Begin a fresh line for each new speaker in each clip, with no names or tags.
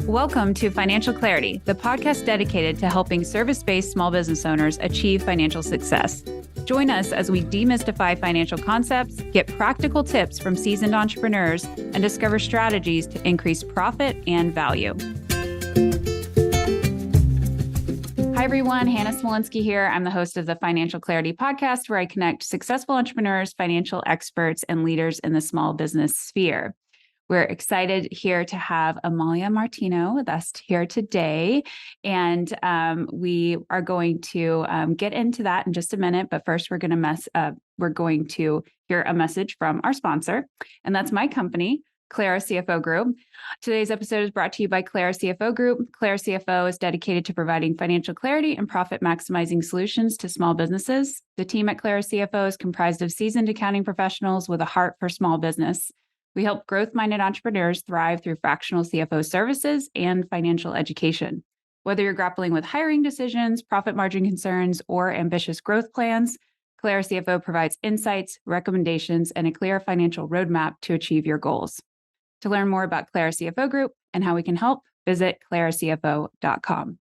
Welcome to Financial Clarity, the podcast dedicated to helping service-based small business owners achieve financial success. Join us as we demystify financial concepts, get practical tips from seasoned entrepreneurs, and discover strategies to increase profit and value. Hi, everyone. Hannah Smolinski here. I'm the host of the Financial Clarity podcast, where I connect successful entrepreneurs, financial experts, and leaders in the small business sphere. We're excited here to have Amalia Martino with us here today. And we are going to get into that in just a minute. But first, we're going to hear a message from our sponsor, and that's my company, Clara CFO Group. Today's episode is brought to you by Clara CFO Group. Clara CFO is dedicated to providing financial clarity and profit maximizing solutions to small businesses. The team at Clara CFO is comprised of seasoned accounting professionals with a heart for small business. We help growth-minded entrepreneurs thrive through fractional CFO services and financial education. Whether you're grappling with hiring decisions, profit margin concerns, or ambitious growth plans, Clara CFO provides insights, recommendations, and a clear financial roadmap to achieve your goals. To learn more about Clara CFO Group and how we can help, visit claracfo.com.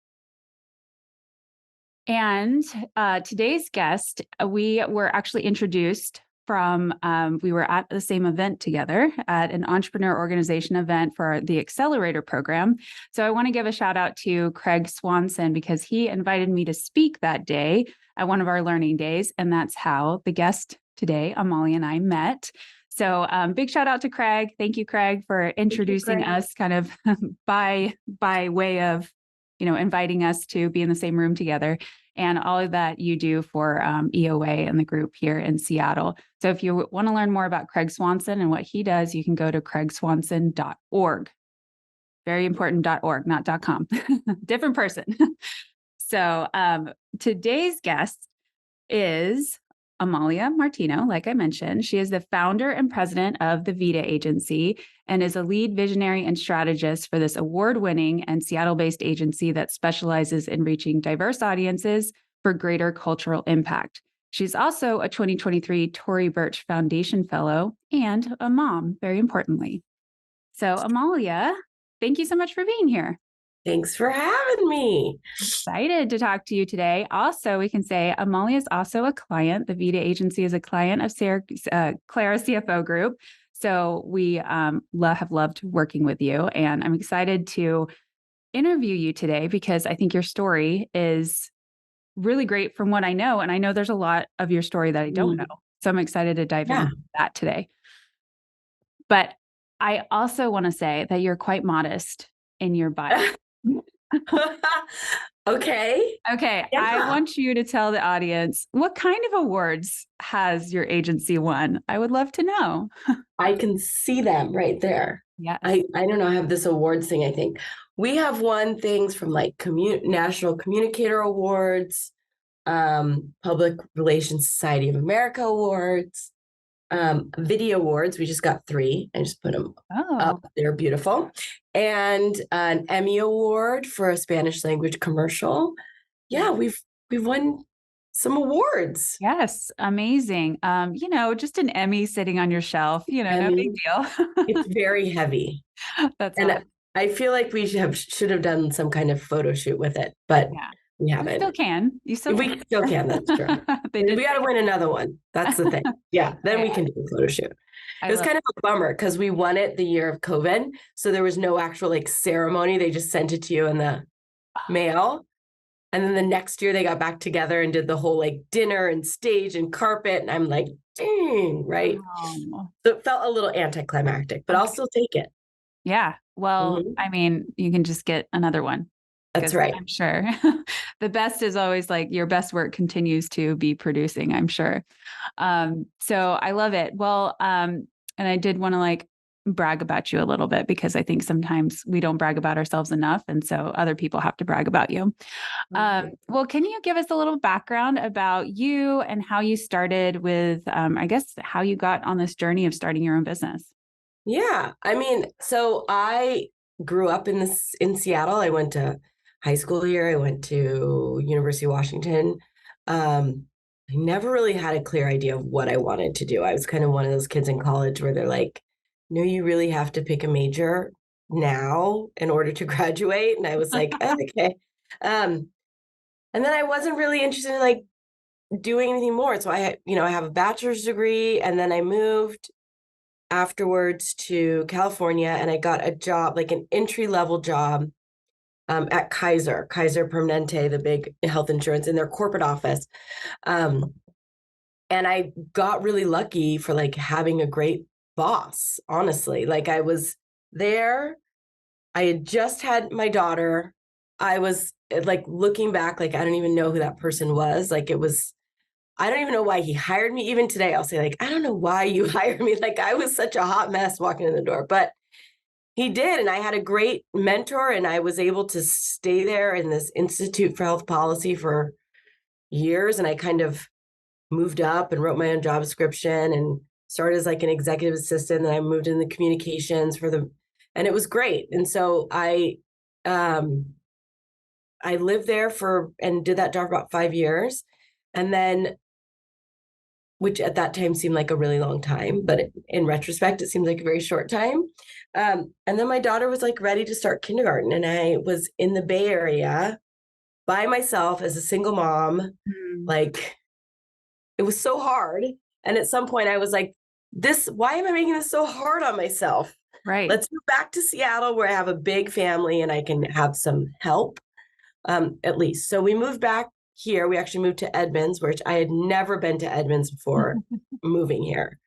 And today's guest, we were actually introduced we were at the same event together at an entrepreneur organization event for the Accelerator program. So I want to give a shout out to Craig Swanson because he invited me to speak that day at one of our learning days. And that's how the guest today, Amalia, and I met. So big shout out to Craig. Thank you, Craig, for introducing us kind of by way of, inviting us to be in the same room together, and all of that you do for EOA and the group here in Seattle. So if you want to learn more about Craig Swanson and what he does, you can go to craigswanson.org. Very important, .org, not .com. Different person. So today's guest is Amalia Martino. Like I mentioned, she is the founder and president of the Vida Agency and is a lead visionary and strategist for this award-winning and Seattle-based agency that specializes in reaching diverse audiences for greater cultural impact. She's also a 2023 Tory Burch Foundation Fellow and a mom, very importantly. So Amalia, thank you so much for being here.
Thanks for having me.
Excited to talk to you today. Also, we can say Amalia is also a client. The Vida Agency is a client of Clara CFO Group. So we have loved working with you. And I'm excited to interview you today because I think your story is really great from what I know. And I know there's a lot of your story that I don't know. So I'm excited to dive into that today. But I also want to say that you're quite modest in your bio.
Okay.
Yeah. I want you to tell the audience, what kind of awards has your agency won? I would love to know.
I can see them right there.
Yes.
I don't know, I have this awards thing, I think. We have won things from like National Communicator Awards, Public Relations Society of America Awards, Video Awards. We just got 3. I just put them up. They're beautiful. And an Emmy Award for a Spanish language commercial. Yeah, we've won some awards.
Yes, amazing. Just an Emmy sitting on your shelf, no big deal.
It's very heavy.
That's awesome.
I feel like we should have done some kind of photo shoot with it, but we haven't.
You still can.
We still can. That's true. We got to win another one. That's the thing. Yeah. Then we can do a photo shoot. It was kind of a bummer because we won it the year of COVID. So there was no actual ceremony. They just sent it to you in the mail. And then the next year they got back together and did the whole dinner and stage and carpet. And I'm like, dang, right? So it felt a little anticlimactic, but I'll still take it.
Yeah. Well, I mean, you can just get another one.
That's right.
I'm sure. The best is always your best work continues to be producing, I'm sure. So I love it. Well, and I did want to brag about you a little bit because I think sometimes we don't brag about ourselves enough. And so other people have to brag about you. Well, can you give us a little background about you and how you started with, how you got on this journey of starting your own business?
Yeah. I mean, so I grew up in Seattle. I went to high school here. I went to University of Washington. I never really had a clear idea of what I wanted to do. I was kind of one of those kids in college where they're like, no, you really have to pick a major. now in order to graduate. And I was like, "Oh, okay. And then I wasn't really interested in like doing anything more. So I have a bachelor's degree, and then I moved afterwards to California, and I got a job, like an entry-level job, at Kaiser Permanente, the big health insurance, in their corporate office. Um, and I got really lucky for like having a great boss, honestly. Like I was there, I had just had my daughter. I was like looking back, like I don't even know who that person was. Like it was, I don't even know why he hired me. Even today, I'll say, like, I don't know why you hired me. Like I was such a hot mess walking in the door, but he did. And I had a great mentor, and I was able to stay there in this Institute for Health Policy for years. And I kind of moved up and wrote my own job description and started as like an executive assistant. And I moved in the communications and it was great. And so um, I lived there and did that job for about 5 years. And then, which at that time seemed like a really long time, but in retrospect, it seemed like a very short time. And then my daughter was like ready to start kindergarten, and I was in the Bay Area by myself as a single mom.
Mm,
Like it was so hard. And at some point I was like, why am I making this so hard on myself?
right.
Let's move back to Seattle where I have a big family and I can have some help, at least. So we moved back here. We actually moved to Edmonds, which I had never been to Edmonds before moving here.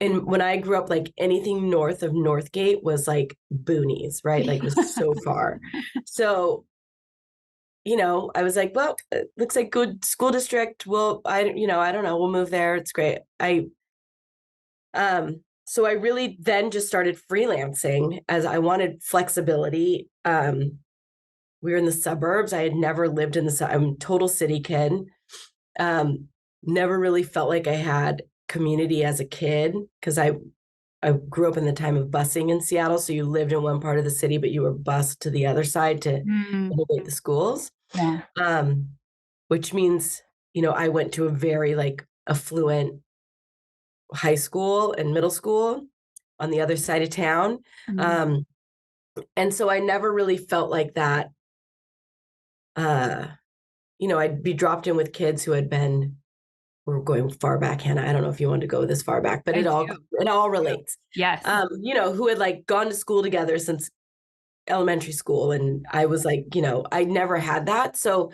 And when I grew up, like anything north of Northgate was like boonies, right? Like it was so far. So, I was like, well, it looks like good school district. Well, I don't know. We'll move there. It's great. So I really then just started freelancing as I wanted flexibility. We were in the suburbs. I had never lived in I'm a total city kid. Never really felt like I had community as a kid because I grew up in the time of busing in Seattle. So you lived in one part of the city, but you were bused to the other side to
Mm,
innovate the schools.
yeah.
Which means, I went to a very like affluent high school and middle school on the other side of town.
Mm,
Um, and so I never really felt like that. Uh, I'd be dropped in with kids we're going far back, Hannah. I don't know if you want to go this far back, but
I
it all
do.
relates.
Yes.
Who had like gone to school together since elementary school. And I was like, I never had that. So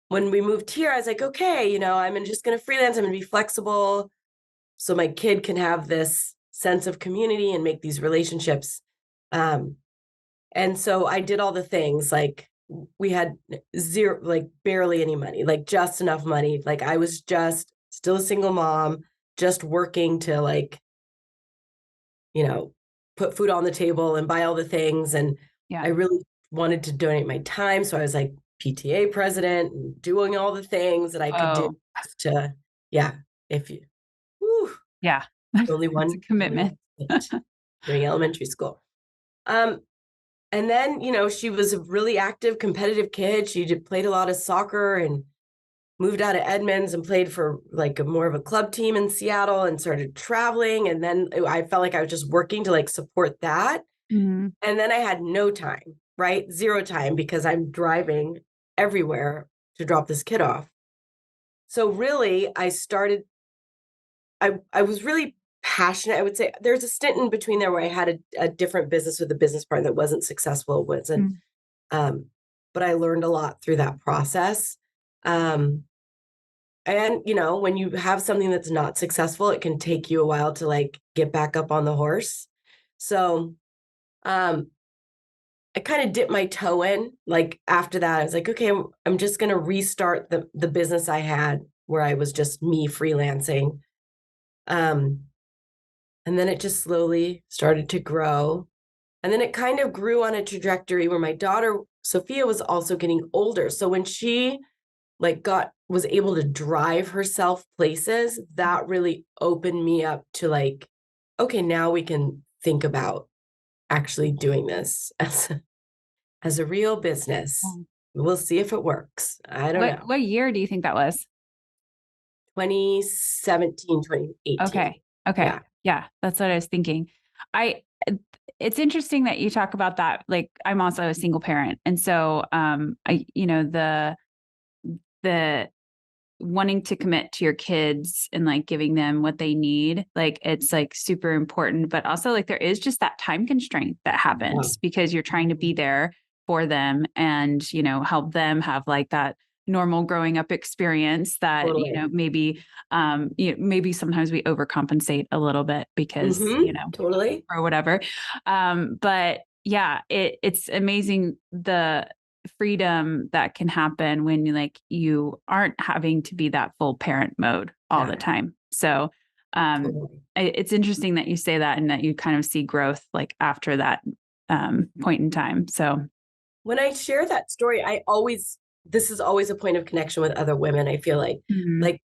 when we moved here, I was like, okay, just going to freelance. I'm going to be flexible so my kid can have this sense of community and make these relationships. And so I did all the things. Like we had zero, like barely any money, like just enough money. Like I was just still a single mom, just working to like, put food on the table and buy all the things. And
Yeah.
I really wanted to donate my time. So I was like PTA president and doing all the things that I could do
Oh,
to, yeah, if you, whew,
yeah.
only
It's a
only one
commitment.
stint during elementary school. Um, and then, she was a really active, competitive kid. Played a lot of soccer and moved out of Edmonds and played for like more of a club team in Seattle and started traveling. And then I felt like I was just working to like support that.
Mhm.
And then I had no time, right? Zero time because I'm driving everywhere to drop this kid off. So really, I was really passionate. I would say there's a stint in between there where I had a different business with a business partner that wasn't successful,
Mm.
um, but I learned a lot through that process. Um, and when you have something that's not successful, it can take you a while to like get back up on the horse. So, um, I kind of dipped my toe in. Like after that, I was like, okay, I'm just going to restart the business I had where I was just me freelancing. Um, and then it just slowly started to grow. And then it kind of grew on a trajectory where my daughter, Sophia, was also getting older. So when she like was able to drive herself places, that really opened me up to like, okay, now we can think about actually doing this as a real business.
Mm.
We'll see if it works. I don't
What
know.
what year do you think that was?
2017, 2018.
Okay. Okay.
Yeah.
Yeah, that's what I was thinking. I it's interesting that you talk about that. Like, I'm also a single parent. And so, the wanting to commit to your kids and like giving them what they need, like it's like super important, but also like there is just that time constraint that
Yeah,
happens because you're trying to be there for them and, help them have like that normal growing up experience that,
totally.
maybe sometimes we overcompensate a little bit because,
Totally.
or whatever. But yeah, it's amazing the freedom that can happen when you aren't having to be that full parent mode all
Yeah,
the time. So
totally.
it's interesting that you say that and that you kind of see growth like after that point in time. So
When I share that story, this is always a point of connection with other women. I feel
mhm,
like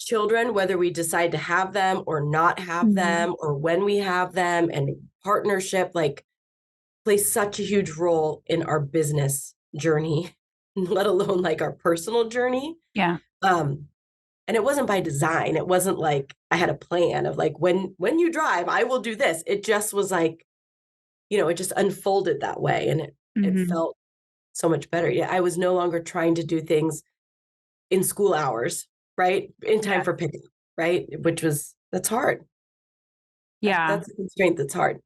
children, whether we decide to have them or not have
mhm,
them, or when we have them, and partnership, like plays such a huge role in our business journey, let alone like our personal journey.
yeah,
Um, and it wasn't by design. It wasn't like I had a plan of like when you drive, I will do this. It just was like, it just unfolded that way, and it
mhm,
felt so much better. Yeah, I was no longer trying to do things in school hours, right? In time
yeah,
for pickup, right? That's hard.
yeah.
That's a constraint that's hard.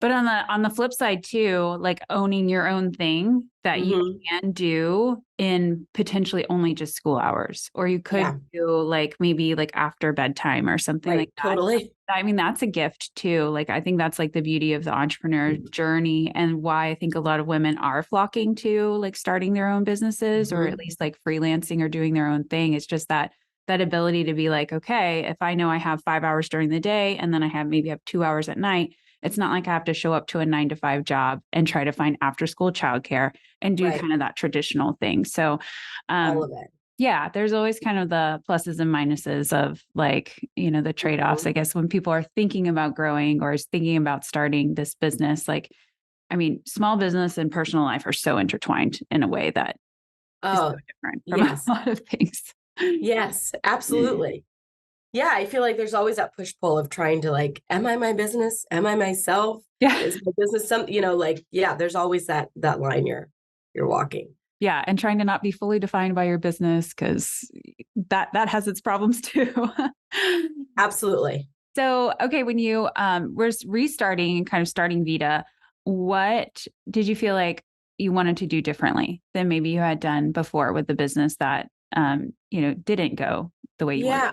But on the flip side too, like owning your own thing that you
Hmm.
can do in potentially only just school hours, or you could
Yeah,
do like maybe like after bedtime or something like
right.
that.
Totally.
I mean, that's a gift too. Like, I think that's like the beauty of the entrepreneur journey and why I think a lot of women are flocking to like starting their own businesses or at
Hmm.
least like freelancing or doing their own thing. It's just that ability to be like, okay, if I know I have 5 hours during the day and then maybe have 2 hours at night, it's not like I have to show up to a 9 to 5 job and try to find after school childcare and do
Right.
kind of that traditional thing. So,
All
um,
of it.
yeah, there's always kind of the pluses and minuses of like, the trade-offs, I
Mhm.
guess, when people are thinking about growing or is thinking about starting this business. Like, I mean, small business and personal life are so intertwined in a way that is so
Oh,
different from a
yes.
lot of things.
Yes, absolutely. Yeah, I feel like there's always that push pull of trying to like, am I my business? Am I myself?
Yeah.
Is my business something, like, yeah, there's always that line you're walking.
Yeah. And trying to not be fully defined by your business because that has its problems too.
Absolutely.
So, okay, when you were restarting and kind of starting Vida, what did you feel like you wanted to do differently than maybe you had done before with the business that didn't go the way you wanted?
Yeah,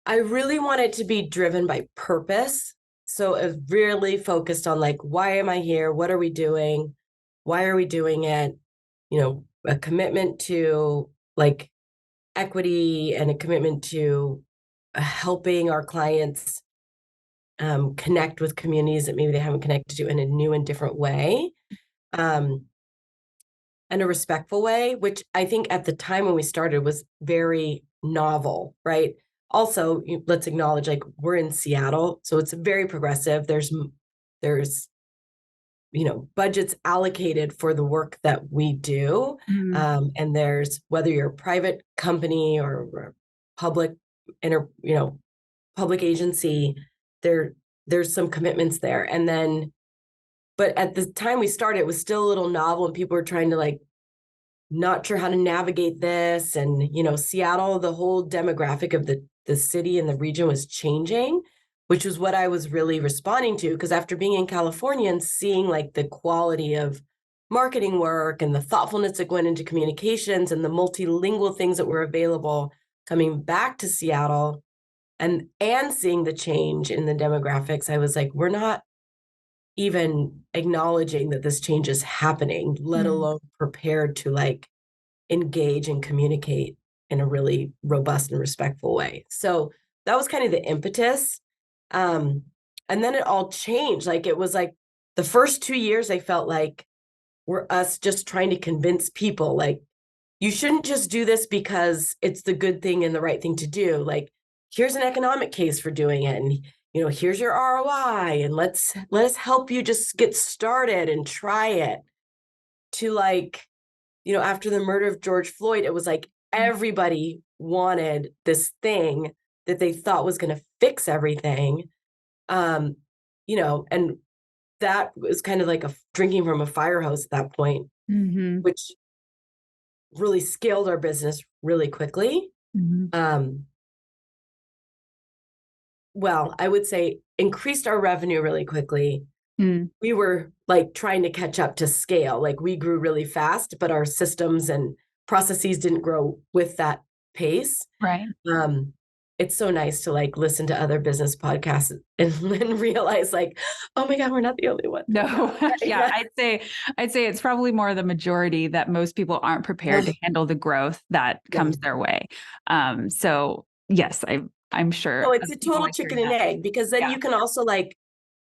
I really wanted to be driven by purpose. So it really focused on like, why am I here? What are we doing? Why are we doing it? A commitment to like equity and a commitment to helping our clients connect with communities that maybe they haven't connected to in a new and different way, um, and a respectful way, which I think at the time when we started was very novel, right? Also, let's acknowledge like we're in Seattle, so it's very progressive. There's budgets allocated for the work that we do,
Mhm.
and there's whether you're a private company or public inter you know public agency, there there's some commitments there. And then, but at the time we started, it was still a little novel, and people were trying to like not sure how to navigate this. And Seattle, the whole demographic of the city and the region was changing, which was what I was really responding to. Because after being in California and seeing like the quality of marketing work and the thoughtfulness that went into communications and the multilingual things that were available, coming back to Seattle and seeing the change in the demographics, I was like, we're not even acknowledging that this change is happening, let
Mhm.
alone prepared to like engage and communicate in a really robust and respectful way. So that was kind of the impetus. Um, and then it all changed. Like it was like the first 2 years, I felt like were us just trying to convince people like, you shouldn't just do this because it's the good thing and the right thing to do. Like, here's an economic case for doing it. And here's your ROI, and let us help you just get started and try it. To like, after the murder of George Floyd, it was like everybody wanted this thing that they thought was going to fix everything. And that was kind of like drinking from a fire hose at that point,
Mm-hmm.
which really scaled our business really quickly.
Mm-hmm.
Well, I would say increased our revenue really quickly. We were like trying to catch up to scale. Like we grew really fast, but our systems and processes didn't grow with that pace.
Right.
It's so nice to like listen to other business podcasts and realize like, oh my God, we're not the only one.
No, yeah, I'd say it's probably more the majority that most people aren't prepared to handle the growth that comes their way. So yes, I'm sure
So it's a
people
total
like
chicken
hearing
and
that.
egg, because then
Yeah,
you can also like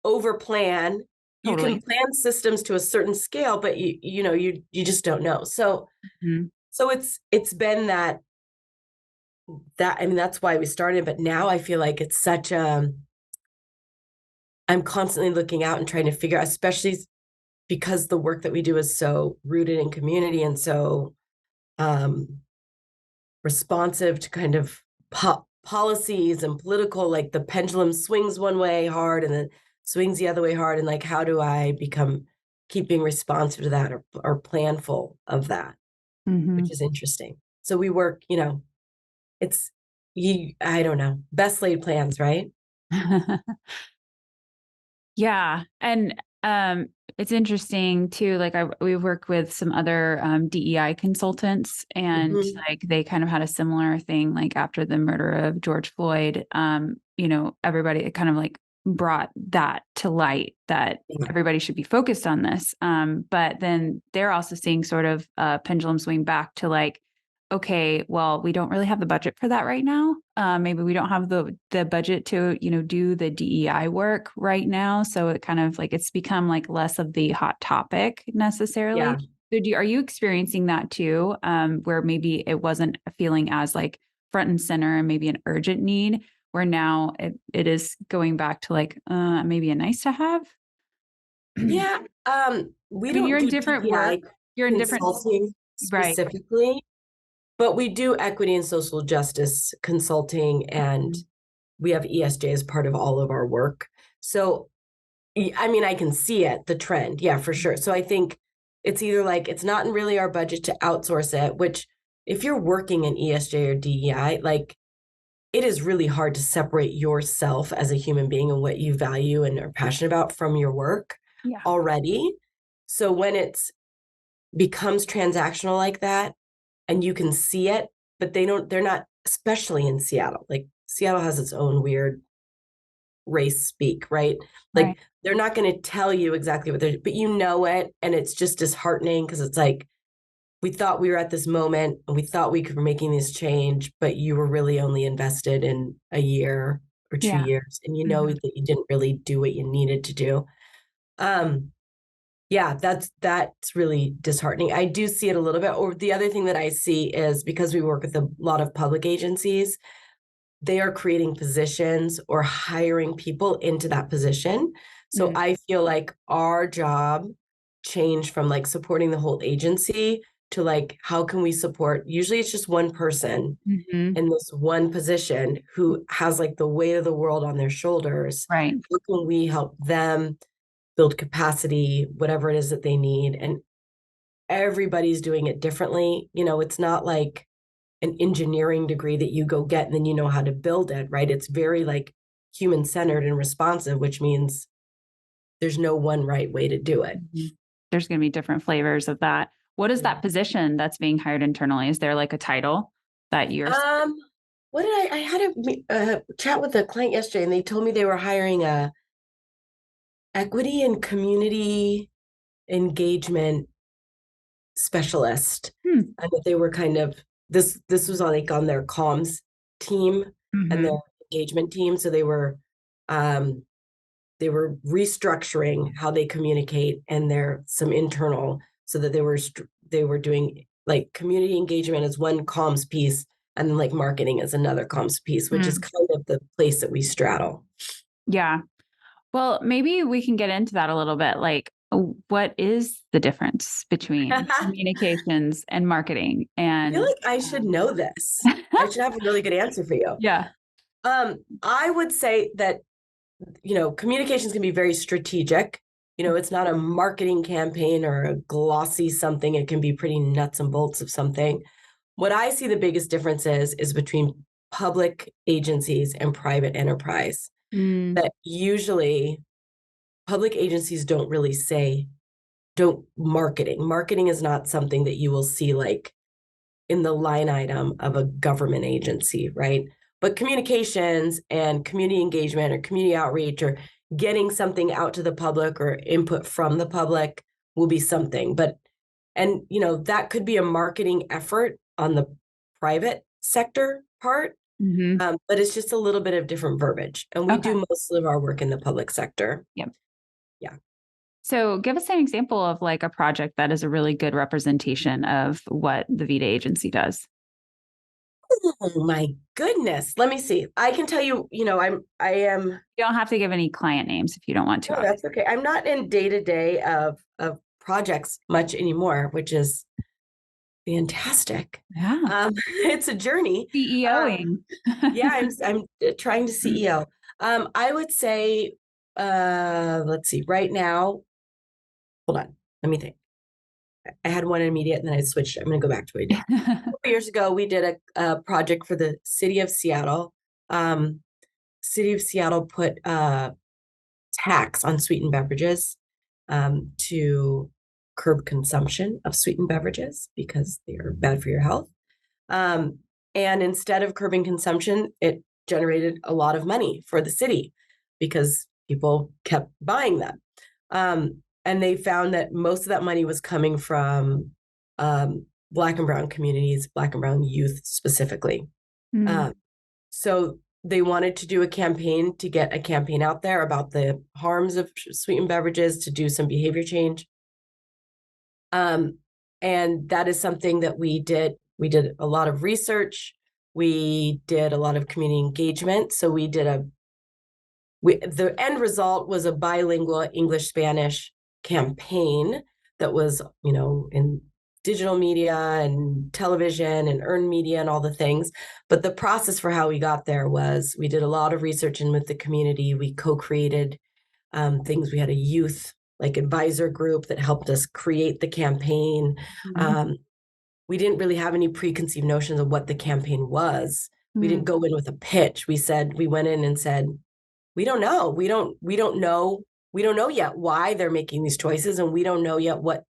over plan. You can
totally.
plan systems to a certain scale, but you just don't know. So
Mhm.
so it's been that I mean that's why we started, but now I feel like it's such a I'm constantly looking out and trying to figure out, especially because the work that we do is so rooted in community and so um responsive to kind of policies and political, like the pendulum swings one way hard and then swings the other way hard, and like how do I become keeping responsive to that, or planful of that, which
Mhm.
is interesting. So we work, it's I don't know, best laid plans, right?
Yeah. And it's interesting too. Like we work with some other DEI consultants, and
Hmm.
like they kind of had a similar thing. Like after the murder of George Floyd, everybody kind of like brought that to light that
Yeah.
everybody should be focused on this. But then they're also seeing sort of a pendulum swing back to like, okay, well, we don't really have the budget for that right now. Maybe we don't have the budget to, do the DEI work right now. So it kind of like it's become like less of the hot topic necessarily.
Yeah.
So are you experiencing that too? Where maybe it wasn't feeling as like front and center and maybe an urgent need, where now it is going back to like maybe a nice to have. I
Yeah. We
mean,
don't
you're in
do
different work.
DEI
You're in different,
consulting
right?
specifically, but we do equity and social justice consulting, and we have ESJ as part of all of our work. So, I mean, I can see it, the trend. Yeah, for sure. So I think it's either like it's not really our budget to outsource it, which if you're working in ESJ or DEI, like it is really hard to separate yourself as a human being and what you value and are passionate about from your work
Yeah.
already. So when it's becomes transactional like that and you can see it, but they're not, especially in Seattle. Like Seattle has its own weird race speak, right?
Right.
Like they're not going to tell you exactly what they're, but you know it. And it's just disheartening because it's like, we thought we were at this moment and we thought we were making this change, but you were really only invested in a year or two
Yeah.
years. And you know
Mhm.
that you didn't really do what you needed to do. Um, yeah, that's really disheartening. I do see it a little bit. Or the other thing that I see is because we work with a lot of public agencies, they are creating positions or hiring people into that position. So
Mm.
I feel like our job changed from like supporting the whole agency to like, how can we support? Usually it's just one person
Mhm.
in this one position who has like the weight of the world on their shoulders.
Right.
How can we help them build capacity, whatever it is that they need? And everybody's doing it differently. It's not like an engineering degree that you go get and then you know how to build it, right? It's very like human centered and responsive, which means there's no one right way to do it.
Mhm. There's going to be different flavors of that. What is that position that's being hired internally? Is there like a title that you're?
Um, what did I had a chat with a client yesterday, and they told me they were hiring a equity and community engagement specialist,
Hmm.
and that they were kind of this was on like on their comms team and their
Mhm.
engagement team, so um they were restructuring how they communicate, and there some internal, so that they were doing like community engagement as one comms piece, and then like marketing as another comms piece, which is
Hmm.
kind of the place that we straddle.
Yeah. Well, maybe we can get into that a little bit. Like, what is the difference between
I
communications and marketing?
feel
And
like I should know this. I should have a really good answer for you.
yeah.
I would say that communications can be very strategic, It's not a marketing campaign or a glossy something. It can be pretty nuts and bolts of something. What I see the biggest difference is between public agencies and private enterprise.
Mm,
That usually public agencies don't marketing. Marketing is not something that you will see like in the line item of a government agency, right? But communications and community engagement or community outreach or getting something out to the public or input from the public will be something. And that could be a marketing effort on the private sector part,
hmm.
but it's just a little bit of different verbiage. And we
Okay.
do most of our work in the public sector.
Yep.
Yeah.
So give us an example of like a project that is a really good representation of what the Vida Agency does.
Oh my goodness. Let me see. I can tell you, I am.
You don't have to give any client names if you don't want to.
No, that's okay. I'm not in day-to-day of projects much anymore, which is fantastic.
Yeah.
It's a journey.
CEOing.
Yeah, I'm trying to CEO. I would say, let's see, right now, hold on, let me think. I had one immediate and then I switched. I'm going to go back to what I did. Couple years ago, we did a project for the city of Seattle. City of Seattle put tax on sweetened beverages to curb consumption of sweetened beverages because they are bad for your health. And instead of curbing consumption, it generated a lot of money for the city because people kept buying them. And they found that most of that money was coming from Black and Brown communities, Black and Brown youth specifically.
Mm.
So they wanted to do a campaign to get a campaign out there about the harms of sweetened beverages to do some behavior change. And that is something that we did. We did a lot of research. We did a lot of community engagement. So the end result was a bilingual English-Spanish campaign that was, in digital media and television and earned media and all the things. But the process for how we got there was we did a lot of research in with the community. We co-created things. We had a youth advisor group that helped us create the campaign.
Mm-hmm.
We didn't really have any preconceived notions of what the campaign was. We didn't go in with a pitch. We went in and said, we don't know. We don't know yet why they're making these choices, and we don't know yet what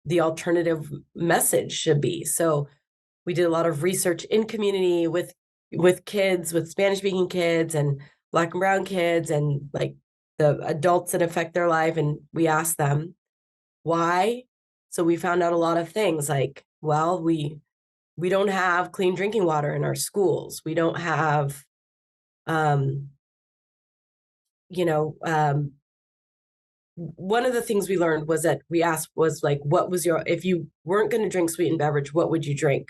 the alternative message should be. So we did a lot of research in community with kids, with Spanish speaking kids and Black and Brown kids and the adults that affect their life. And we asked them why. So we found out a lot of things well, we don't have clean drinking water in our schools. We don't have, one of the things we learned was that we asked was if you weren't going to drink sweetened beverage, what would you drink?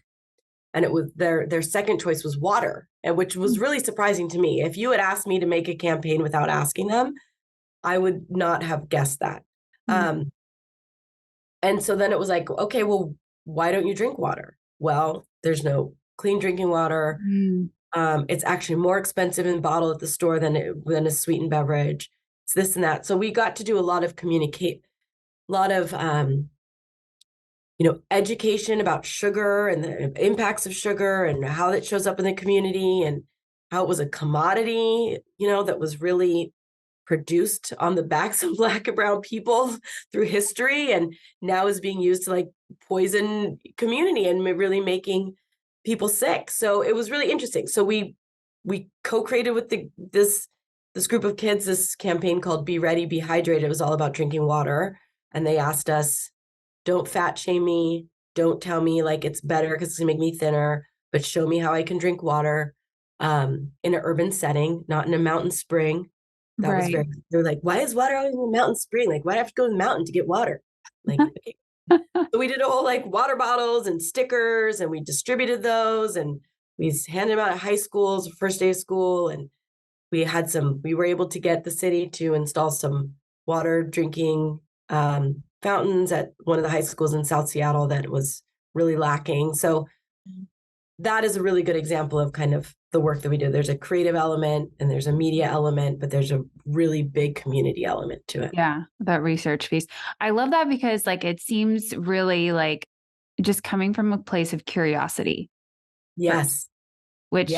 And it was their second choice was water, and which was really surprising to me. If you had asked me to make a campaign without asking them, I would not have guessed that. And so then it was like, okay, well, why don't you drink water? Well, there's no clean drinking water. It's actually more expensive in bottle at the store than a sweetened beverage. It's this and that. So we got to do a lot of education about sugar and the impacts of sugar and how that shows up in the community and how it was a commodity, that was really produced on the backs of Black and Brown people through history and now is being used to poison community and really making people sick. So it was really interesting. So we co-created with this group of kids this campaign called Be Ready, Be Hydrated. It was all about drinking water. And they asked us, don't fat shame me. Don't tell me it's better because it's gonna make me thinner, but show me how I can drink water in an urban setting, not in a mountain spring. That was they're like, why is water always in a mountain spring? Why do I have to go to the mountain to get water? Okay. So we did a whole water bottles and stickers and we distributed those and we handed them out at high schools, first day of school. And we were able to get the city to install some water drinking fountains at one of the high schools in South Seattle that was really lacking. So that is a really good example of kind of the work that we do. There's a creative element and there's a media element, but there's a really big community element to it.
Yeah, that research piece. I love that because like it seems really like just coming from a place of curiosity first,
Yes. Yeah.
which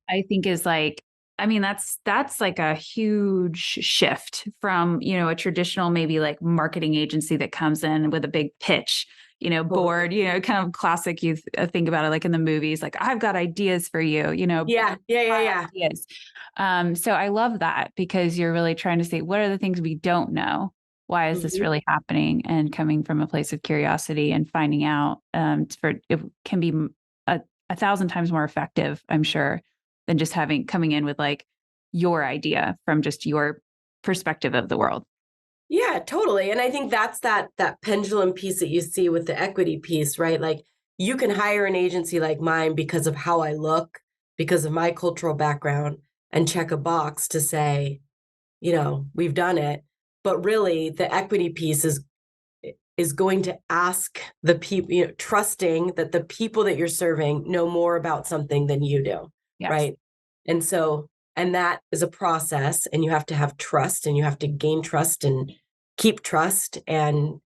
I think is like, I mean, that's like a huge shift from, a traditional maybe like marketing agency that comes in with a big pitch,
Totally.
board, kind of classic. You think about it like in the movies, like I've got ideas for you,
Yeah. Yeah. Yeah.
my
Yeah.
ideas. So I love that because you're really trying to say, what are the things we don't know? Why is this
Mhm.
really happening? And coming from a place of curiosity and finding out, for it can be a thousand times more effective, I'm sure, than just coming in with like your idea from just your perspective of the world.
Yeah, totally. And I think that's that pendulum piece that you see with the equity piece, right? Like you can hire an agency like mine because of how I look, because of my cultural background, and check a box to say, we've done it. But really, the equity piece is going to ask the people, trusting that the people that you're serving know more about something than you do,
Yes.
right? And so, and that is a process, and you have to have trust, and you have to gain trust and keep trust, and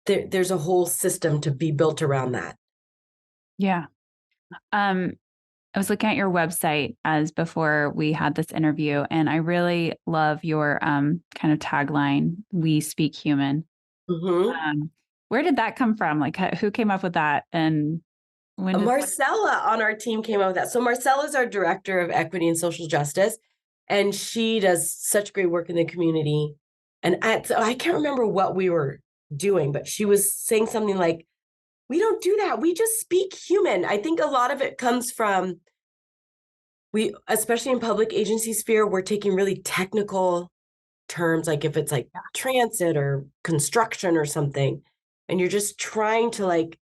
there's a whole system to be built around that.
Yeah. Um, I was looking at your website as before we had this interview, and I really love your kind of tagline, "We speak human."
Hmm.
Where did that come from? Like, who came up with that, and when?
Marcella on our team came up with that. So Marcella is our director of equity and social justice, and she does such great work in the community. And so I can't remember what we were doing, but she was saying something like, "We don't do that. We just speak human." I think a lot of it comes from especially in public agency sphere, we're taking really technical terms, like if it's like transit or construction or something, and you're just trying to like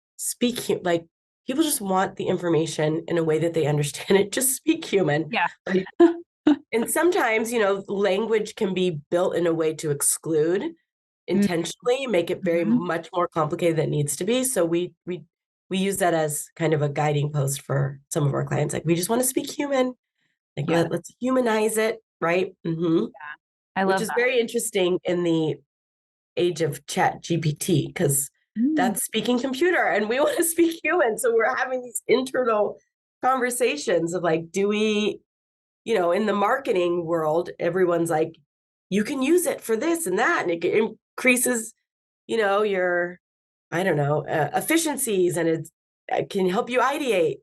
like people just want the information in a way that they understand it. Just speak human.
Yeah.
Like, and sometimes, language can be built in a way to exclude intentionally, make it very
Mhm.
much more complicated than it needs to be. So we use that as kind of a guiding post for some of our clients. Like we just want to speak human. Like
Yeah.
let's humanize it, right?
I
Which
love
is
that.
very interesting in the age of chat GPT, because
Mm.
that's speaking computer and we want to speak human. So we're having these internal conversations of like, do we, in the marketing world, everyone's like, you can use it for this and that, and it increases, your, I don't know, efficiencies, and it can help you ideate.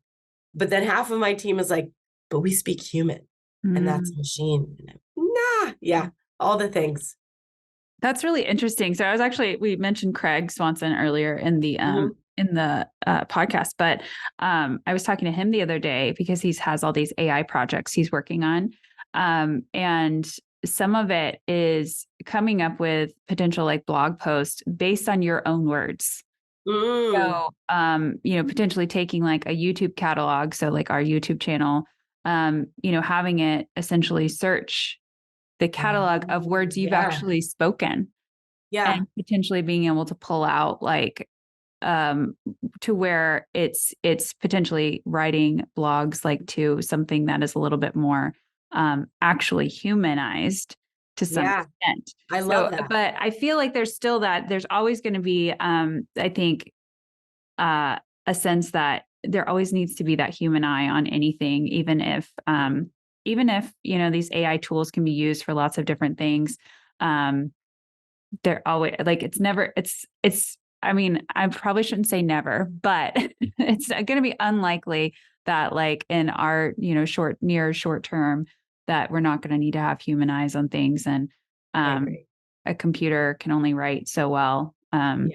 But then half of my team is like, but we speak human and that's
Mm.
machine. Nah, yeah, all the things.
That's really interesting. So we mentioned Craig Swanson earlier
Mhm.
in the podcast, but I was talking to him the other day because he has all these AI projects he's working on, and some of it is coming up with potential like blog posts based on your own words.
Mm,
So, potentially taking like a YouTube catalog, so like our YouTube channel, having it essentially search the catalog of words you've
yeah,
actually spoken
yeah,
and potentially being able to pull out like um to where it's potentially writing blogs like to something that is a little bit more actually humanized to some
yeah.
extent.
I
So
love that.
but I feel like there's always going to be I think uh a sense that there always needs to be that human eye on anything, even if these AI tools can be used for lots of different things. um they're always like it's I mean, I probably shouldn't say never, but it's going to be unlikely that like in our short term that we're not going to need to have human eyes on things. And
I
um
agree.
a computer can only write so well.
Yeah,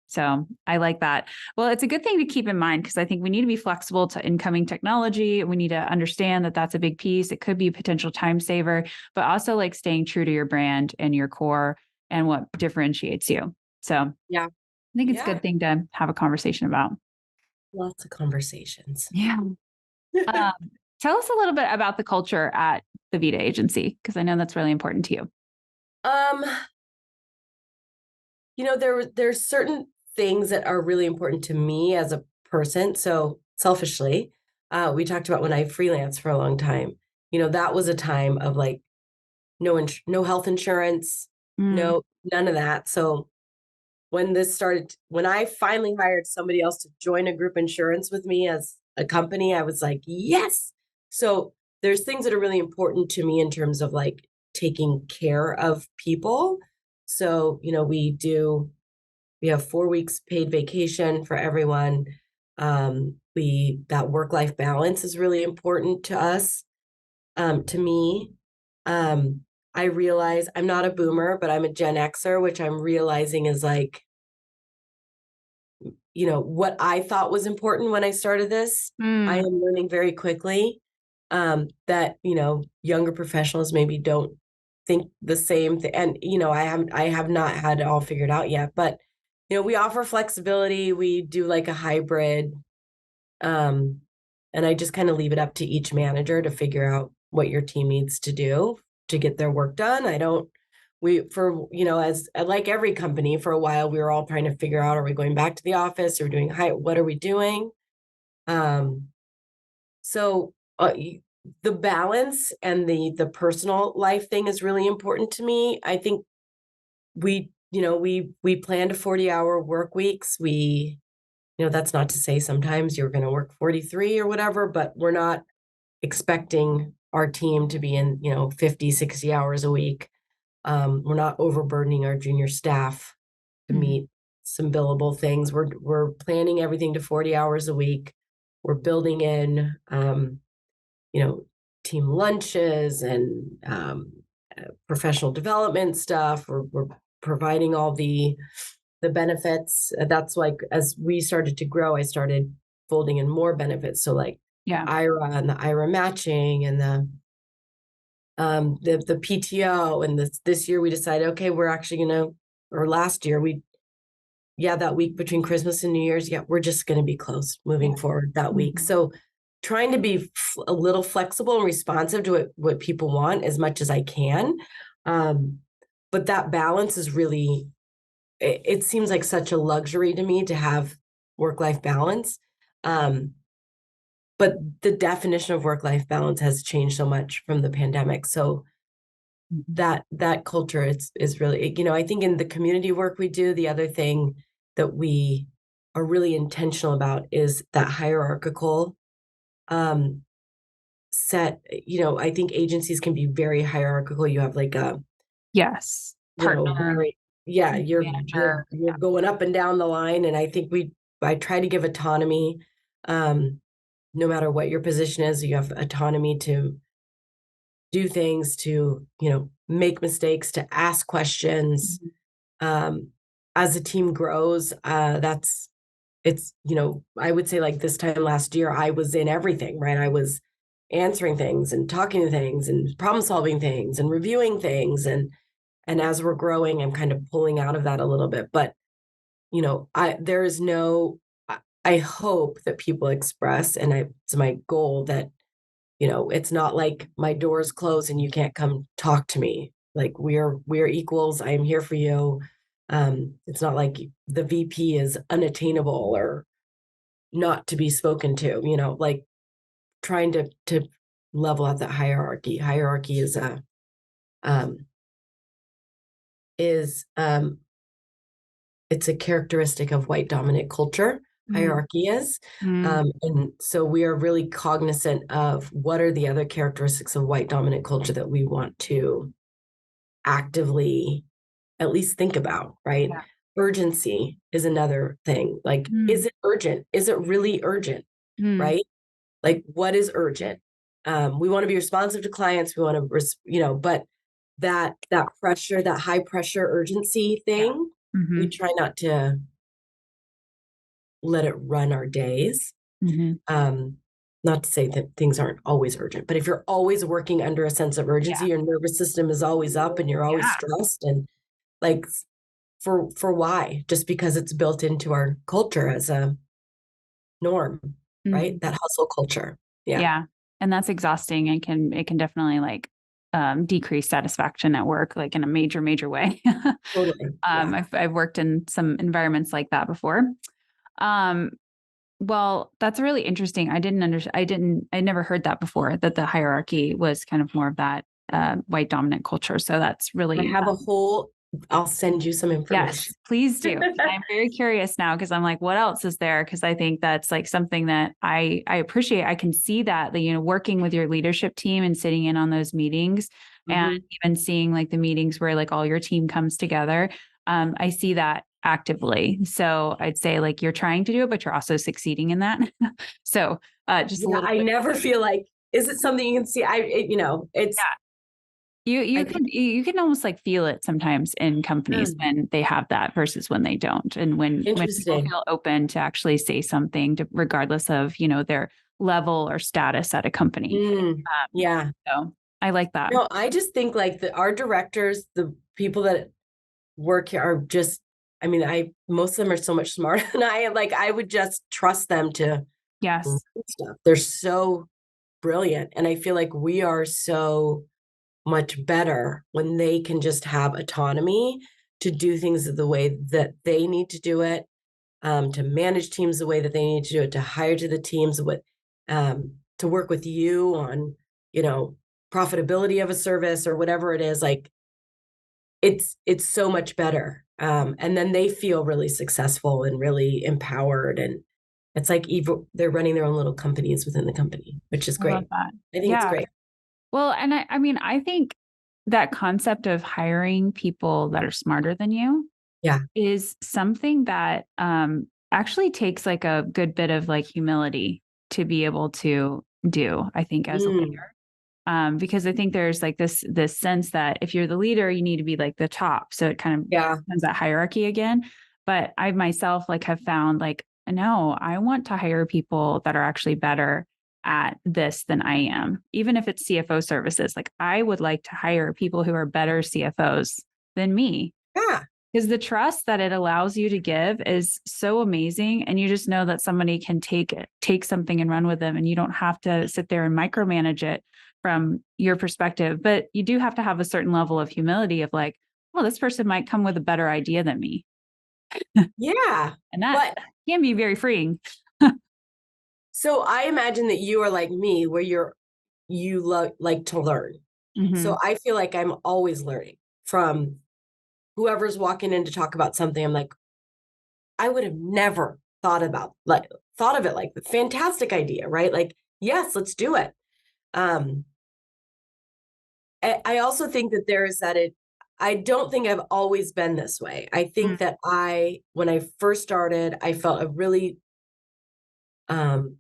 So I like that. Well, it's a good thing to keep in mind because I think we need to be flexible to incoming technology. We need to understand that that's a big piece. It could be a potential time saver, but also like staying true to your brand and your core and what differentiates you. So I
yeah,
think it's a
yeah.
good thing to have a conversation about.
Lots of conversations.
Yeah. Um, Tell us a little bit about the culture at the Vida Agency because I know that's really important to you.
Um, there's certain things that are really important to me as a person. So selfishly, We talked about when I freelanced for a long time. That was a time of like no health insurance,
Mm,
none of that. So when I finally hired somebody else to join a group insurance with me as a company, I was like, yes. So there's things that are really important to me in terms of like taking care of people. So, we have 4 weeks paid vacation for everyone. That work-life balance is really important to us, to me. Um, I realize I'm not a boomer, but I'm a Gen Xer, which I'm realizing is like, what I thought was important when I started this, I
mm,
am learning very quickly, that, younger professionals maybe don't think the same thing. And, I have not had it all figured out yet, but, we offer flexibility. We do like a hybrid, um, and I just kind of leave it up to each manager to figure out what your team needs to do to get their work done. I don't we for as like every company for a while we were all trying to figure out, are we going back to the office, or doing what are we doing? Um so the balance and the personal life thing is really important to me. I think we planned 40-hour work weeks. That's not to say sometimes you're going to work 43 or whatever, but we're not expecting our team to be in, 50, 60 hours a week. We're not overburdening our junior staff to
mm,
meet some billable things. We're planning everything to 40 hours a week. We're building in, you know, team lunches and professional development stuff. We're providing all the benefits. That's like, as we started to grow, I started folding in more benefits. So like
yeah.
IRA and the IRA matching and the PTO. And this year we decided, okay, we're actually or last year that week between Christmas and New Year's, we're just gonna be closed moving forward that week.
Mhm.
So trying to be a little flexible and responsive to what people want as much as I can. Um, but that balance is really, it seems like such a luxury to me to have work-life balance. Um, but the definition of work-life balance has changed so much from the pandemic. So
Mhm.
that culture is really, I think in the community work we do, the other thing that we are really intentional about is that hierarchical um set. I think agencies can be very hierarchical. You have like a,
Yes. Partner,
very, yeah,
manager.
you're going up and down the line. And I think I try to give autonomy. No matter what your position is, you have autonomy to do things, to make mistakes, to ask questions.
Mhm.
um as the team grows, I would say like this time last year I was in everything, right? I was answering things and talking to things and problem solving things and reviewing things, and as we're growing I'm kind of pulling out of that a little bit. But I there is no I hope that people express, and it's my goal that it's not like my door's closed and you can't come talk to me. Like we're equals. I am here for you. It's not like the VP is unattainable or not to be spoken to, like trying to level out that hierarchy. Hierarchy um is it's a characteristic of white dominant culture.
Mm,
Hierarchy is.
mm,
And so we are really cognizant of what are the other characteristics of white dominant culture that we want to actively at least think about, right?
yeah.
Urgency is another thing. Like, is
Mm,
it urgent? Is it really urgent?
mm,
Right? Like, what is urgent? We want to be responsive to clients. We want to, but that pressure, that high pressure urgency
yeah.
thing, we
Mhm.
try not to let it run our days.
Mhm.
Um, Not to say that things aren't always urgent, but if you're always working under a sense of urgency,
Yeah.
your nervous system is always up and you're always
Yeah.
stressed. And like, for why? Just because it's built into our culture as a norm, right?
Mhm.
That hustle culture. Yeah,
Yeah. And that's exhausting and it can definitely like decrease satisfaction at work, like in a major, major way.
totally. Yeah.
I've worked in some environments like that before. Um, Well, that's really interesting. I never heard that before, that the hierarchy was kind of more of that white dominant culture. So that's
I
really,
have a whole, I'll send you some information.
yes, please do. I'm very curious now because I'm like, what else is there? Because I think that's like something that I appreciate. I can see that, working with your leadership team and sitting in on those meetings and
Mhm.
even seeing like the meetings where like all your team comes together. I see that actively. So I'd say like you're trying to do it, but you're also succeeding in that. So just a
Yeah,
little
I
bit.
never feel like, is it something you can see? It's,
You
I
can
think,
you can almost like feel it sometimes in companies
mm,
when they have that versus when they don't. And when people
interesting.
feel open to actually say something to, regardless of, their level or status at a company. Um,
Yeah.
so I like that.
No, I just think like our directors, the people that work here are just, I mean, most of them are so much smarter than I am. Like I would just trust them to run
Yes.
stuff. They're so brilliant. And I feel like we are so much better when they can just have autonomy to do things the way that they need to do it, to manage teams the way that they need to do it, to hire to the teams with, to work with you on, you know, profitability of a service or whatever it is. Like it's so much better. And then they feel really successful and really empowered, and it's like even they're running their own little companies within the company, which is
I love
great.
that.
I think it's
Yeah.
great.
Well, and I mean, I think that concept of hiring people that are smarter than you
Yeah.
is something that actually takes like a good bit of like humility to be able to do, I think, as a
Mm,
leader. Because I think there's like this sense that if you're the leader, you need to be like the top. So it kind of
yeah.
becomes that hierarchy again. But I myself like have found like, no, I want to hire people that are actually better at this than I am. Even if it's CFO services, like I would like to hire people who are better CFOs than me,
Yeah.
because the trust that it allows you to give is so amazing. And you just know that somebody can take something and run with them. And you don't have to sit there and micromanage it from your perspective. But you do have to have a certain level of humility of like, well, this person might come with a better idea than me.
Yeah.
And that
But
can be very freeing.
so I imagine that you are like me, where like to learn. So
Hmm.
I feel like I'm always learning from whoever's walking in to talk about something. I'm like, I would have never thought of it like fantastic idea, right? Like, yes, let's do it. Um, I also think that there is that I don't think I've always been this way. I think that when I first started, um,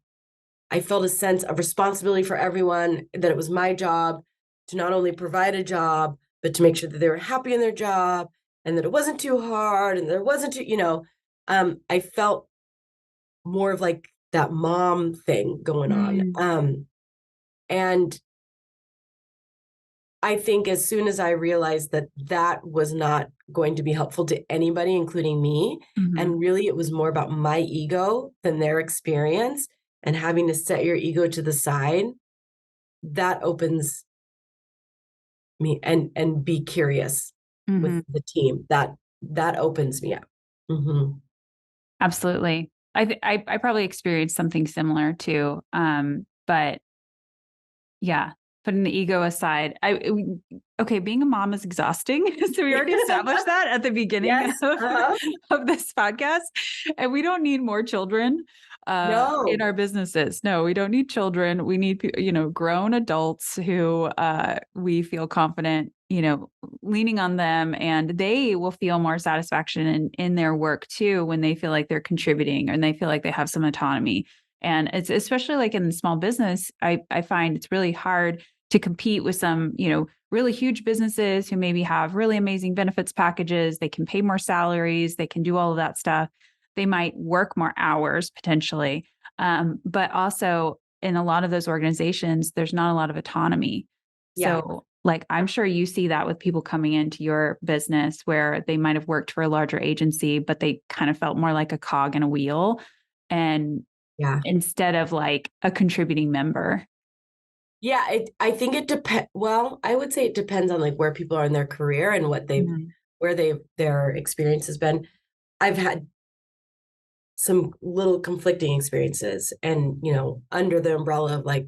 I felt a sense of responsibility for everyone, that it was my job to not only provide a job, but to make sure that they were happy in their job and that it wasn't too hard and there wasn't too, I felt more of like that mom thing going on.
Mm-hmm.
And I think as soon as I realized that that was not going to be helpful to anybody, including me, and really it was more about my ego than their experience, and having to set your ego to the side, that opens me, and be curious
Hmm.
with the team. That opens me up. Mhm.
Absolutely. I probably experienced something similar too. But yeah, putting the ego aside. Okay, being a mom is exhausting. So we already established that at the beginning
Yes.
of,
Uh-huh.
of this podcast. And we don't need more children in
No.
our businesses. No, we don't need children. We need, grown adults who we feel confident, leaning on them, and they will feel more satisfaction in their work too when they feel like they're contributing and they feel like they have some autonomy. And it's especially like in small business, I find it's really hard to compete with some, really huge businesses who maybe have really amazing benefits packages. They can pay more salaries, they can do all of that stuff. They might work more hours potentially. But also in a lot of those organizations, there's not a lot of autonomy.
Yeah.
So, like, I'm sure you see that with people coming into your business where they might have worked for a larger agency, but they kind of felt more like a cog in a wheel. And
Yeah.
instead of like a contributing member.
Yeah, I think it depends. Well, I would say it depends on like where people are in their career and
Mhm.
where their experience has been. I've had some little conflicting experiences. And, under the umbrella of like,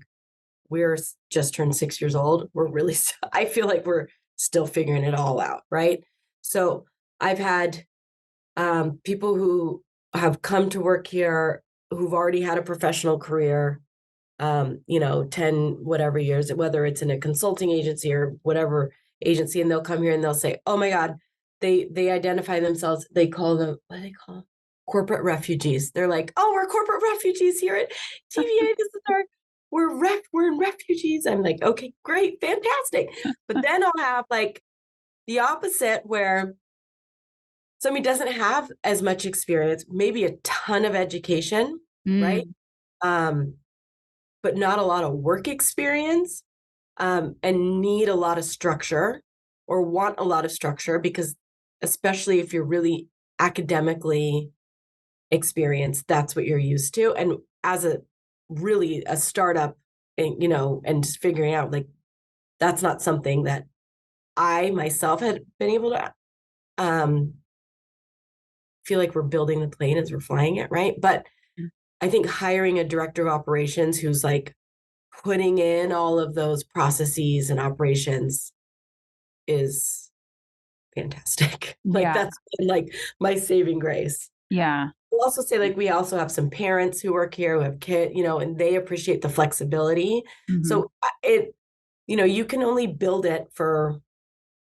just turned 6 years old. We're really, I feel like we're still figuring it all out. Right. So I've had people who have come to work here who've already had a professional career, 10 whatever years, whether it's in a consulting agency or whatever agency, and they'll come here and they'll say, oh my God, they identify themselves, they call them, what do they call them? Corporate refugees. They're like, oh, we're corporate refugees here at TVA. This is our, we're in refugees. I'm like, okay, great, fantastic. But then I'll have like the opposite where somebody doesn't have as much experience, maybe a ton of education, right?
Mm.
But not a lot of work experience, and need a lot of structure or want a lot of structure because especially if you're really academically experienced, that's what you're used to. And as a startup and, and just figuring out like, that's not something that I myself had been able to, feel like we're building the plane as we're flying it. Right. But I think hiring a director of operations who's like putting in all of those processes and operations is fantastic. Like
Yeah.
that's been like my saving grace.
Yeah.
I'll also say like we also have some parents who work here who have kids, and they appreciate the flexibility.
Hmm.
So you can only build it for,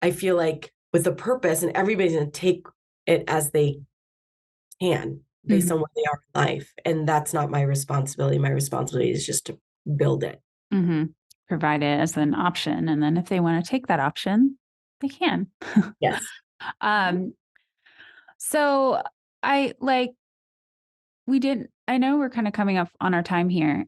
I feel like with a purpose, and everybody's going to take it as they can based
Hmm.
on what they are in life. And that's not my responsibility. My responsibility is just to build it.
Hmm. Provide it as an option. And then if they want to take that option, they can.
Yes.
um, so I like, I know we're kind of coming up on our time here.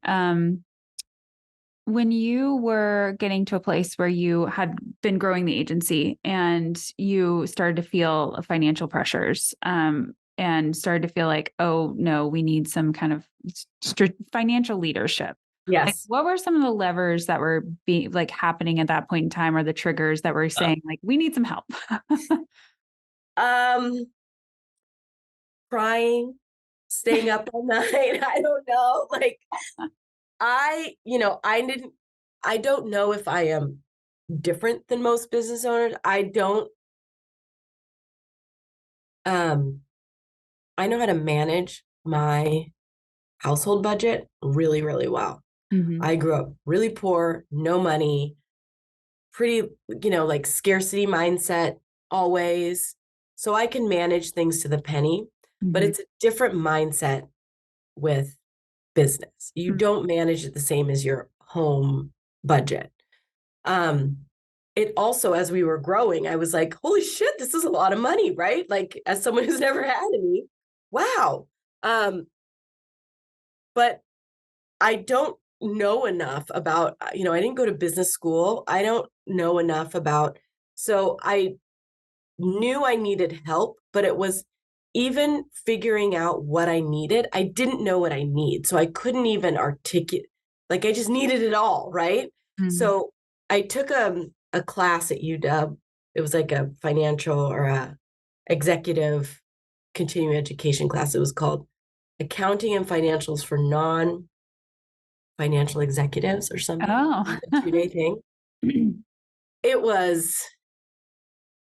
When you were getting to a place where you had been growing the agency and you started to feel financial pressures, and started to feel like, oh no, we need some kind of financial leadership. Like,
Yes.
what were some of the levers that were being like happening at that point in time, or the triggers that were saying like, we need some help?
Um, Crying, staying up all night. I don't know. Like I don't know if I am different than most business owners. Um, I know how to manage my household budget really, really well.
Hmm.
I grew up really poor, no money, pretty, like scarcity mindset always. So I can manage things to the penny, but
Hmm.
it's a different mindset with business. You don't manage it the same as your home budget. Um, it also, as we were growing, I was like, holy shit, this is a lot of money, right? Like as someone who's never had any, wow. But I don't know enough about, I didn't go to business school. I don't know enough about, so I knew I needed help, but it was even figuring out what I needed. I didn't know what I need. So I couldn't even articulate, like I just needed it all. Right.
Hmm.
So I took a class at UW. It was like a financial or a executive continuing education class. It was called Accounting and Financials for Non-Financial Executives or something.
Oh.
It was a 2-day thing. It was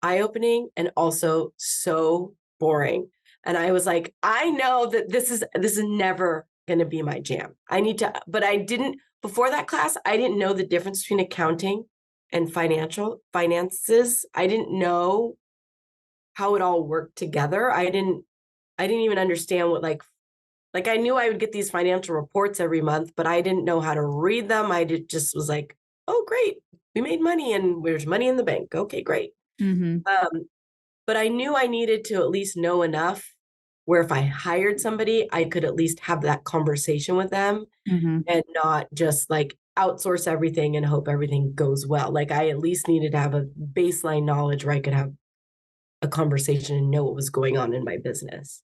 eye-opening and also so boring. And I was like, I know that this is never going to be my jam. I need to, but I didn't, before that class, I didn't know the difference between accounting and finances. I didn't know how it all worked together. I didn't even understand what like I knew I would get these financial reports every month, but I didn't know how to read them. Just was like, oh, great. We made money and there's money in the bank. Okay, great.
Hmm.
Um, but I knew I needed to at least know enough where if I hired somebody, I could at least have that conversation with them
Hmm.
and not just like outsource everything and hope everything goes well. Like I at least needed to have a baseline knowledge where I could have a conversation and know what was going on in my business.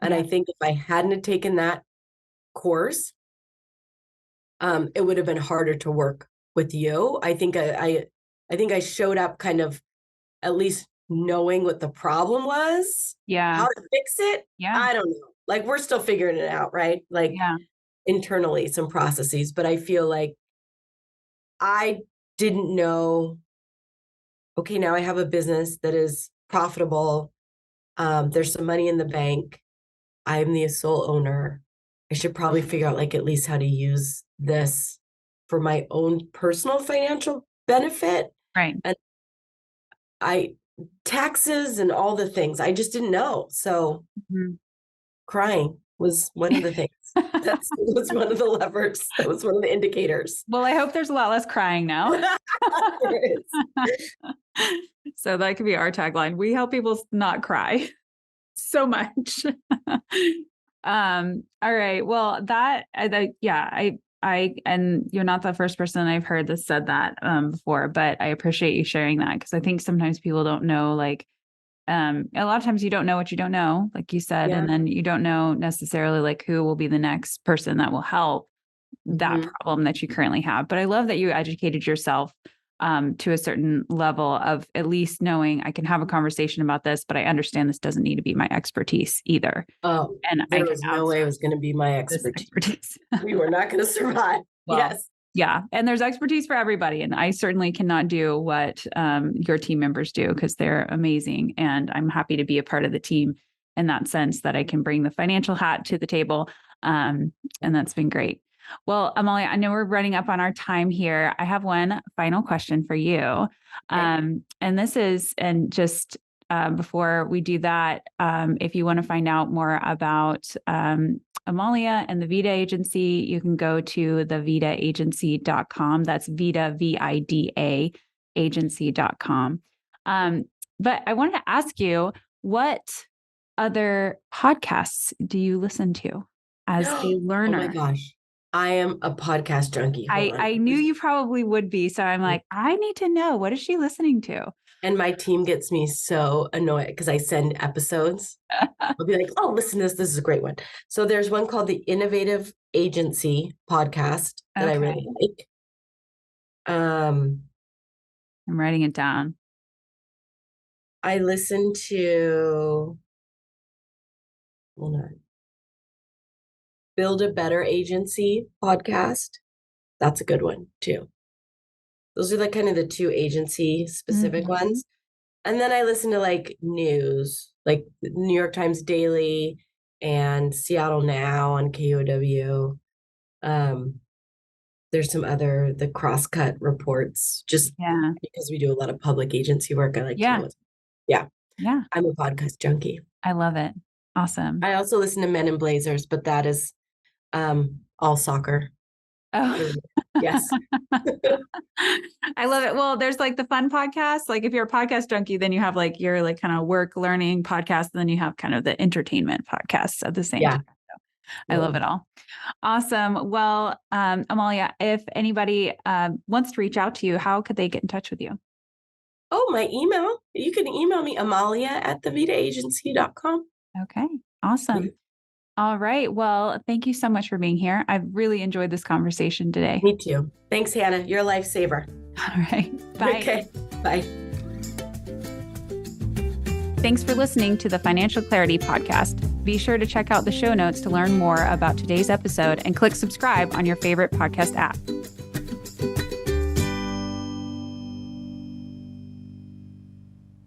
And
Yeah.
I think if I hadn't taken that course, it would have been harder to work with you. I think I showed up kind of at least knowing what the problem was,
Yeah.
how to fix it.
Yeah.
I don't know. Like we're still figuring it out, right? Like
Yeah.
internally some processes, but I feel like I didn't know, okay, now I have a business that is profitable. There's some money in the bank. I'm the sole owner. I should probably figure out like at least how to use this for my own personal financial benefit.
Right.
And taxes and all the things. I just didn't know. So
Mhm.
crying was one of the things. That was one of the levers. That was one of the indicators.
Well, I hope there's a lot less crying now.
There is.
So that could be our tagline. We help people not cry so much. All right. Well, and you're not the first person I've heard that said that before, but I appreciate you sharing that because I think sometimes people don't know, like, a lot of times you don't know what you don't know, like you said,
Yeah.
and then you don't know necessarily like who will be the next person that will help that
Mhm.
problem that you currently have. But I love that you educated yourself to a certain level of at least knowing I can have a conversation about this, but I understand this doesn't need to be my expertise either.
Oh,
And I
there
can
was no way it was going to be my
this
expertise.
expertise.
We were not going to survive.
Well,
Yes.
yeah. And there's expertise for everybody. And I certainly cannot do what your team members do because they're amazing. And I'm happy to be a part of the team in that sense that I can bring the financial hat to the table. And that's been great. Well, Amalia, I know we're running up on our time here. I have one final question for you.
Okay.
And this is, and just before we do that, if you want to find out more about Amalia and the Vida Agency, you can go to the vidaagency.com. That's Vida, VIDA, agency.com. But I wanted to ask you, what other podcasts do you listen to as a learner?
Oh my gosh. I am a podcast junkie. Hold on.
I knew you probably would be. So I'm like, I need to know, what is she listening to?
And my team gets me so annoyed because I send episodes. I'll be like, oh, listen to this. This is a great one. So there's one called the Innovative Agency podcast that I really like.
I'm writing it down.
I listen to, hold on, Build a Better Agency podcast. That's a good one too. Those are like kind of the two agency specific ones. And then I listen to like news, like New York Times Daily and Seattle Now on KOW. There's some other, the Crosscut reports, just because we do a lot of public agency work. I like to know what's, yeah. I'm a podcast junkie.
I love it. Awesome.
I also listen to Men in Blazers, but that is all soccer.
Oh,
yes.
I love it. Well, there's like the fun podcast. Like if you're a podcast junkie, then you have like your like kind of work learning podcast, and then you have kind of the entertainment podcasts at the same time. So I love it all. Awesome. Well, Amalia, if anybody wants to reach out to you, how could they get in touch with you?
Oh, my email. You can email me, amalia@thevitaagency.com.
Okay. Awesome. All right. Well, thank you so much for being here. I've really enjoyed this conversation today.
Me too. Thanks, Hannah. You're a lifesaver.
All right. Bye.
Okay. Bye.
Thanks for listening to the Financial Clarity Podcast. Be sure to check out the show notes to learn more about today's episode and click subscribe on your favorite podcast app.